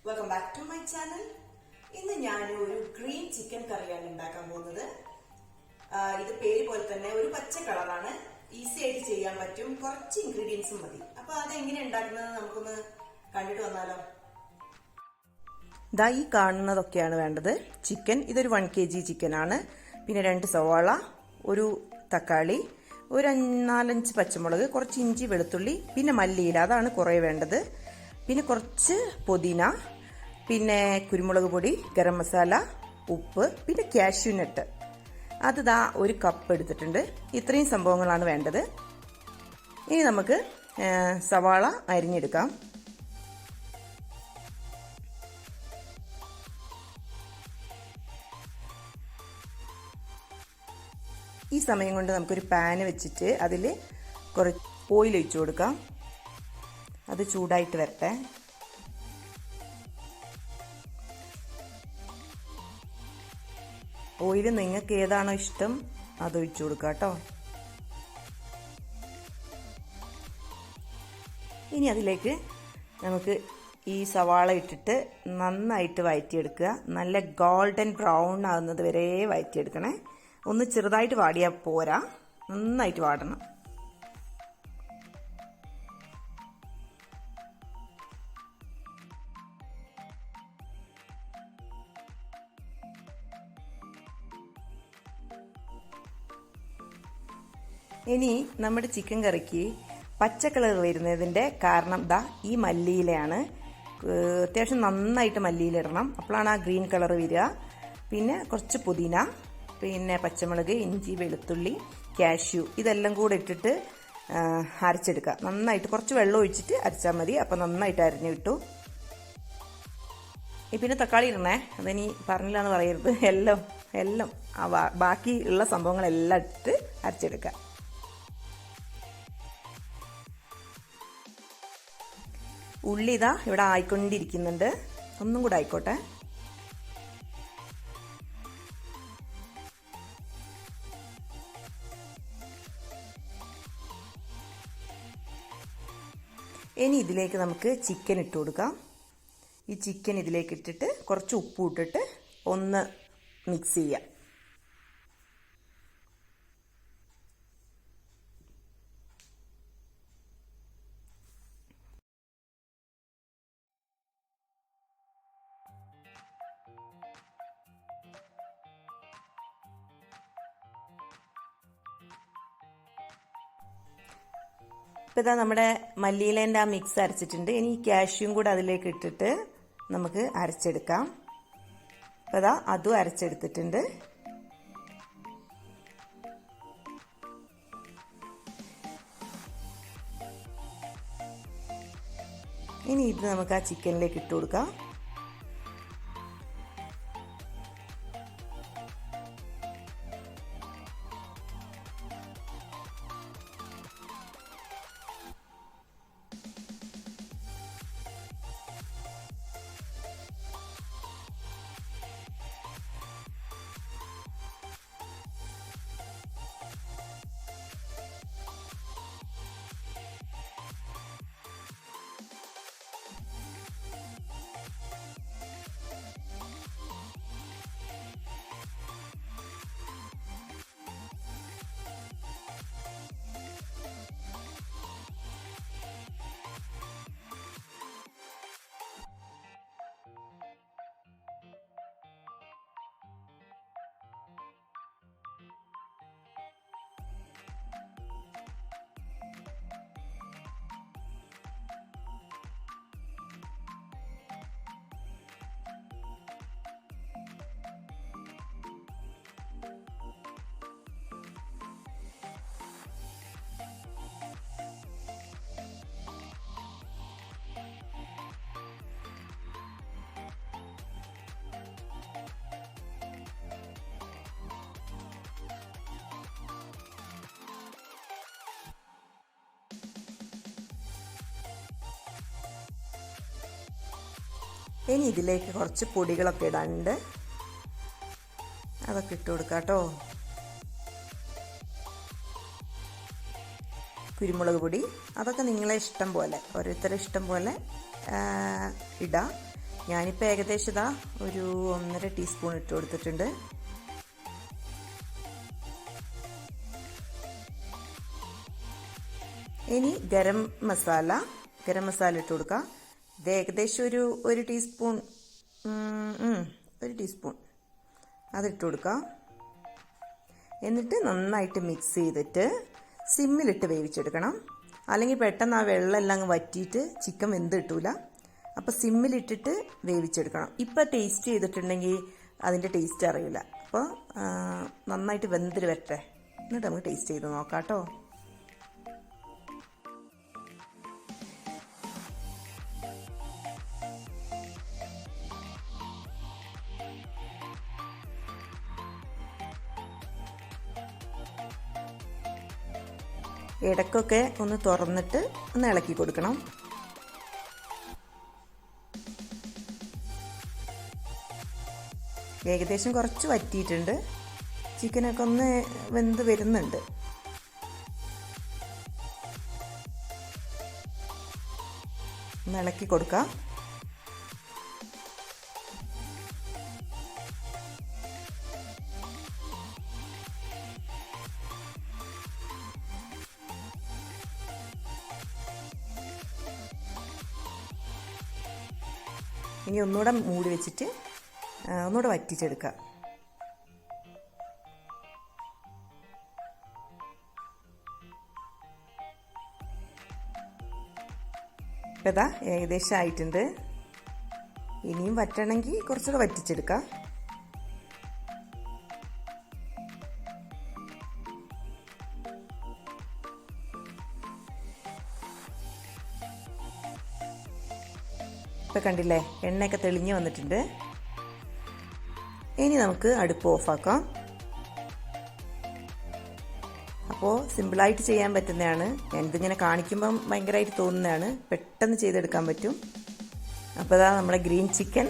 Welcome back to my channel. ഇന്ന് ഞാൻ ഒരു ഗ്രീൻ ചിക്കൻ കറിയാണ് ഉണ്ടാക്കാൻ പോകുന്നത്. ഇത് പേര് പോലെ തന്നെ ഒരു പച്ച കളറാണ്, ഈസി ആയിട്ട് ചെയ്യാൻ പറ്റും, കുറച്ച് ഇൻഗ്രീഡിയൻസും മതി. അപ്പൊ അതെങ്ങനെ ഉണ്ടാക്കുന്നത് നമുക്കൊന്ന് കണ്ടിട്ട് വന്നാലോ. ദാ ഈ കാണുന്നതൊക്കെയാണ് വേണ്ടത്. ചിക്കൻ ഇതൊരു 1 kg ചിക്കൻ ആണ്. പിന്നെ 2 സവാള, ഒരു തക്കാളി, ഒരു 4-5 പച്ചമുളക്, കുറച്ച് ഇഞ്ചി വെളുത്തുള്ളി, പിന്നെ മല്ലിയില, അതാണ് കുറേ വേണ്ടത്. പിന്നെ കുറച്ച് പുതിന, പിന്നെ കുരുമുളക് പൊടി, ഗരം മസാല, ഉപ്പ്, പിന്നെ കാഷ്യൂ നട്ട്, അത് ദാ 1 കപ്പ് എടുത്തിട്ടുണ്ട്. ഇത്രയും സംഭവങ്ങളാണ് വേണ്ടത്. ഇനി നമുക്ക് സവാള അരിഞ്ഞെടുക്കാം. ഈ സമയം കൊണ്ട് നമുക്കൊരു പാന് വെച്ചിട്ട് അതിൽ കുറച്ച് ഓയിൽ ഒഴിച്ചു കൊടുക്കാം. അത് ചൂടായിട്ട് വരട്ടെ. ഓയിൽ നിങ്ങൾക്ക് ഏതാണോ ഇഷ്ടം അത് ഒഴിച്ചു കൊടുക്കാം കേട്ടോ. ഇനി അതിലേക്ക് നമുക്ക് ഈ സവാള ഇട്ടിട്ട് നന്നായിട്ട് വഴറ്റിയെടുക്കുക. നല്ല ഗോൾഡൻ ബ്രൗൺ ആകുന്നത് വരെ വഴറ്റിയെടുക്കണേ. ഒന്ന് ചെറുതായിട്ട് വാടിയാൽ പോരാ, നന്നായിട്ട് വാടണം. ഇനി നമ്മുടെ ചിക്കൻ കറിക്ക് പച്ച കളർ വരുന്നതിൻ്റെ കാരണം ദാ ഈ മല്ലിയിലയാണ്. അത്യാവശ്യം നന്നായിട്ട് മല്ലിയില ഇടണം, അപ്പോഴാണ് ആ ഗ്രീൻ കളർ വരിക. പിന്നെ കുറച്ച് പുതിന, പിന്നെ പച്ചമുളക്, ഇഞ്ചി, വെളുത്തുള്ളി, കാഷ്യൂ, ഇതെല്ലാം കൂടെ ഇട്ടിട്ട് അരച്ചെടുക്കുക. നന്നായിട്ട് കുറച്ച് വെള്ളം ഒഴിച്ചിട്ട് അരച്ചാൽ മതി. അപ്പം നന്നായിട്ട് അരഞ്ഞു കിട്ടും. പിന്നെ തക്കാളി ഇടണേ, അതിനി പറഞ്ഞില്ല എന്ന് പറയരുത്. എല്ലാം ബാക്കിയുള്ള സംഭവങ്ങളെല്ലാം ഇട്ടിട്ട് അരച്ചെടുക്കുക. ഉള്ളി ഇതാ ഇവിടെ ആയിക്കൊണ്ടിരിക്കുന്നുണ്ട്, ഒന്നും കൂടെ ആയിക്കോട്ടെ. ഇനി ഇതിലേക്ക് നമുക്ക് ചിക്കൻ ഇട്ട് കൊടുക്കാം. ഈ ചിക്കൻ ഇതിലേക്ക് ഇട്ടിട്ട് കുറച്ച് ഉപ്പ് ഇട്ടിട്ട് ഒന്ന് മിക്സ് ചെയ്യാം. ഇപ്പം ഇതാ നമ്മുടെ മല്ലിയിലേൻ്റെ ആ മിക്സ് അരച്ചിട്ടുണ്ട്. ഇനി കാഷ്യൂം കൂടെ അതിലേക്ക് ഇട്ടിട്ട് നമുക്ക് അരച്ചെടുക്കാം. അപ്പം ഇതാ അതും അരച്ചെടുത്തിട്ടുണ്ട്. ഇനി ഇത് നമുക്ക് ആ ചിക്കനിലേക്ക് ഇട്ട് കൊടുക്കാം. ഇനി ഇതിലേക്ക് കുറച്ച് പൊടികളൊക്കെ ഇടാനുണ്ട്, അതൊക്കെ ഇട്ട് കൊടുക്കാം കേട്ടോ. കുരുമുളക് പൊടി, അതൊക്കെ നിങ്ങളെ ഇഷ്ടം പോലെ, ഓരോരുത്തരുടെ ഇഷ്ടം പോലെ ഇടാം. ഞാനിപ്പോൾ ഏകദേശം ഇതാ ഒരു 1.5 ടീസ്പൂൺ ഇട്ട് കൊടുത്തിട്ടുണ്ട്. ഇനി ഗരം മസാല ഇട്ട് കൊടുക്കാം. ഇത് ഏകദേശം ഒരു ടീസ്പൂൺ അതിട്ട് കൊടുക്കാം. എന്നിട്ട് നന്നായിട്ട് മിക്സ് ചെയ്തിട്ട് സിമ്മിലിട്ട് വേവിച്ചെടുക്കണം. അല്ലെങ്കിൽ പെട്ടെന്ന് ആ വെള്ളമെല്ലാം അങ്ങ് വറ്റിയിട്ട് ചിക്കൻ വെന്ത് കിട്ടൂല. അപ്പോൾ സിമ്മിലിട്ടിട്ട് വേവിച്ചെടുക്കണം. ഇപ്പം ടേസ്റ്റ് ചെയ്തിട്ടുണ്ടെങ്കിൽ അതിൻ്റെ ടേസ്റ്റ് അറിയില്ല. അപ്പോൾ നന്നായിട്ട് വെന്തിട്ട് വരട്ടെ, എന്നിട്ട് നമുക്ക് ടേസ്റ്റ് ചെയ്ത് നോക്കാം കേട്ടോ. ഇടയ്ക്കൊക്കെ ഒന്ന് തുറന്നിട്ട് ഒന്ന് ഇളക്കി കൊടുക്കണം. ഏകദേശം കുറച്ച് വറ്റിയിട്ടുണ്ട്. ചിക്കനൊക്കെ ഒന്ന് വെന്ത് വരുന്നുണ്ട്. ഒന്ന് ഇളക്കി കൊടുക്കാം. ഇനി ഒന്നുകൂടെ മൂടി വെച്ചിട്ട് ഒന്നുകൂടെ വറ്റിച്ചെടുക്കാം. ഇപ്പം ഇതാ ഏകദേശം ആയിട്ടുണ്ട്. ഇനിയും വറ്റണമെങ്കിൽ കുറച്ചുകൂടെ വറ്റിച്ചെടുക്കാം. ഇപ്പം കണ്ടില്ലേ, എണ്ണയൊക്കെ തെളിഞ്ഞ് വന്നിട്ടുണ്ട്. ഇനി നമുക്ക് അടുപ്പ് ഓഫാക്കാം. അപ്പോൾ സിമ്പിളായിട്ട് ചെയ്യാൻ പറ്റുന്നതാണ്. ഞാനിതിങ്ങനെ കാണിക്കുമ്പം ഭയങ്കരമായിട്ട് തോന്നുന്നതാണ്. പെട്ടെന്ന് ചെയ്തെടുക്കാൻ പറ്റും. അപ്പോൾ ഇതാ നമ്മുടെ ഗ്രീൻ ചിക്കൻ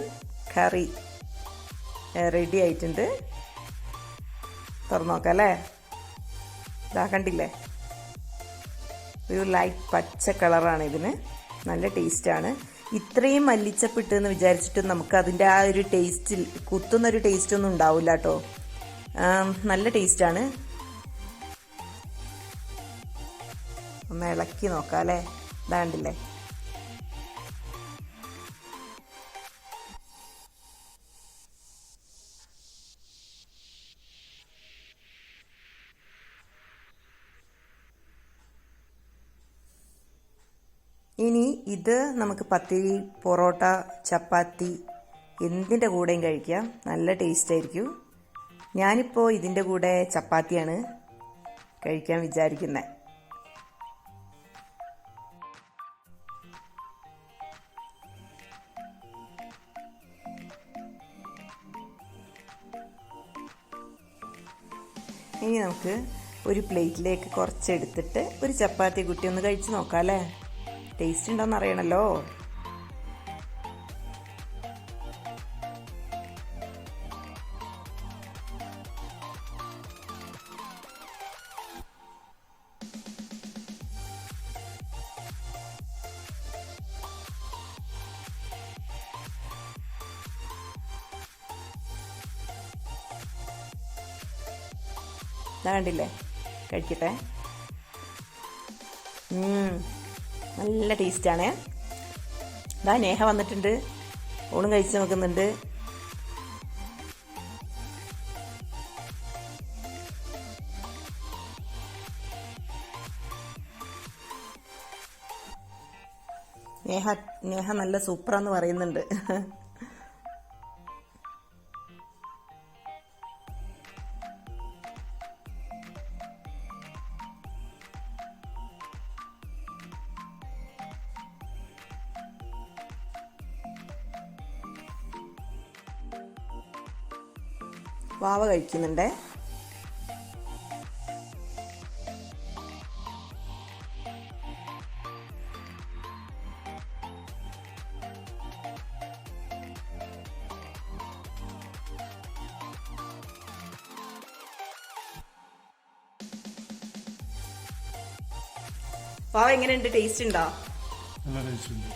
കറി റെഡി ആയിട്ടുണ്ട്. തുറന്നു നോക്കാം അല്ലേ. ഇതാ കണ്ടില്ലേ, ഒരു ലൈറ്റ് പച്ച കളറാണ് ഇതിന്. നല്ല ടേസ്റ്റാണ്. ഇത്രയും മല്ലിച്ചപ്പ് ഇട്ടെന്ന് വിചാരിച്ചിട്ട് നമുക്ക് അതിൻ്റെ ആ ഒരു ടേസ്റ്റിൽ കുത്തുന്നൊരു ടേസ്റ്റ് ഒന്നും ഉണ്ടാവില്ല കേട്ടോ. നല്ല ടേസ്റ്റാണ്. ഒന്ന് ഇളക്കി നോക്കാം അല്ലേ. ഇതാണ്ടില്ലേ, ഇനി ഇത് നമുക്ക് പത്തിരി, പൊറോട്ട, ചപ്പാത്തി എന്തിൻ്റെ കൂടെയും കഴിക്കാം. നല്ല ടേസ്റ്റ് ആയിരിക്കും. ഞാനിപ്പോൾ ഇതിൻ്റെ കൂടെ ചപ്പാത്തിയാണ് കഴിക്കാൻ വിചാരിക്കുന്നത്. ഇനി നമുക്ക് ഒരു പ്ലേറ്റിലേക്ക് കുറച്ചെടുത്തിട്ട് ഒരു ചപ്പാത്തി കുട്ടി ഒന്ന് കഴിച്ച് നോക്കാം അല്ലേ. ടേസ്റ്റ് ഉണ്ടോയെന്ന് അറിയണല്ലോ. കണ്ടില്ലേ, കഴിക്കട്ടെ. നല്ല ടേസ്റ്റാണ്. ഇതാ നേഹ വന്നിട്ടുണ്ട്, ഓളും കഴിച്ച് നോക്കുന്നുണ്ട്. നേഹ നല്ല സൂപ്പറാന്ന് പറയുന്നുണ്ട്. വാവ കഴിക്കുന്നുണ്ടേ. വാവ എങ്ങനെയുണ്ട്? ടേസ്റ്റ് ഉണ്ടോ? നല്ല ടേസ്റ്റ് ഉണ്ട്.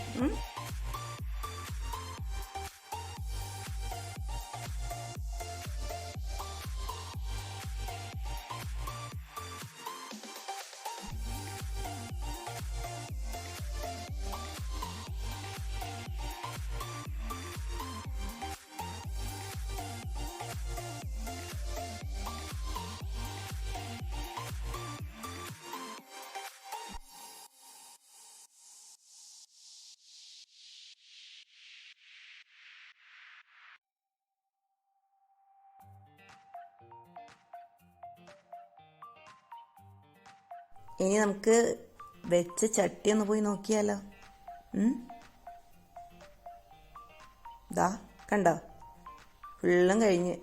ഇനി നമുക്ക് വെച്ച ചട്ടി ഒന്ന് പോയി നോക്കിയാലോ. ദാ കണ്ടോ, ഫുള്ളും കഴിഞ്ഞ്.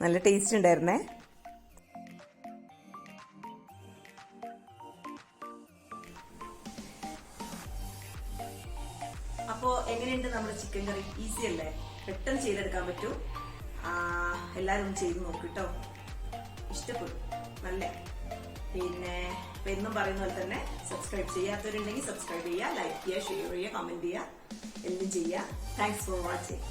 നല്ല ടേസ്റ്റ് ഉണ്ടായിരുന്നേ. അപ്പോ എങ്ങനെയുണ്ട് നമ്മുടെ ചിക്കൻ കറി? ഈസി അല്ലേ, പെട്ടെന്ന് ചെയ്തെടുക്കാൻ പറ്റും. എല്ലാവരും ഒന്ന് ചെയ്ത് നോക്കിട്ടോ, ഇഷ്ടപ്പെടും. നല്ല പിന്നെ എന്നും പറയുന്ന പോലെ തന്നെ സബ്സ്ക്രൈബ് ചെയ്യാത്തവരുണ്ടെങ്കിൽ സബ്സ്ക്രൈബ് ചെയ്യുക, ലൈക്ക് ചെയ്യുക, ഷെയർ ചെയ്യുക, കമന്റ് ചെയ്യുക, എല്ലാം ചെയ്യുക. Thanks for watching.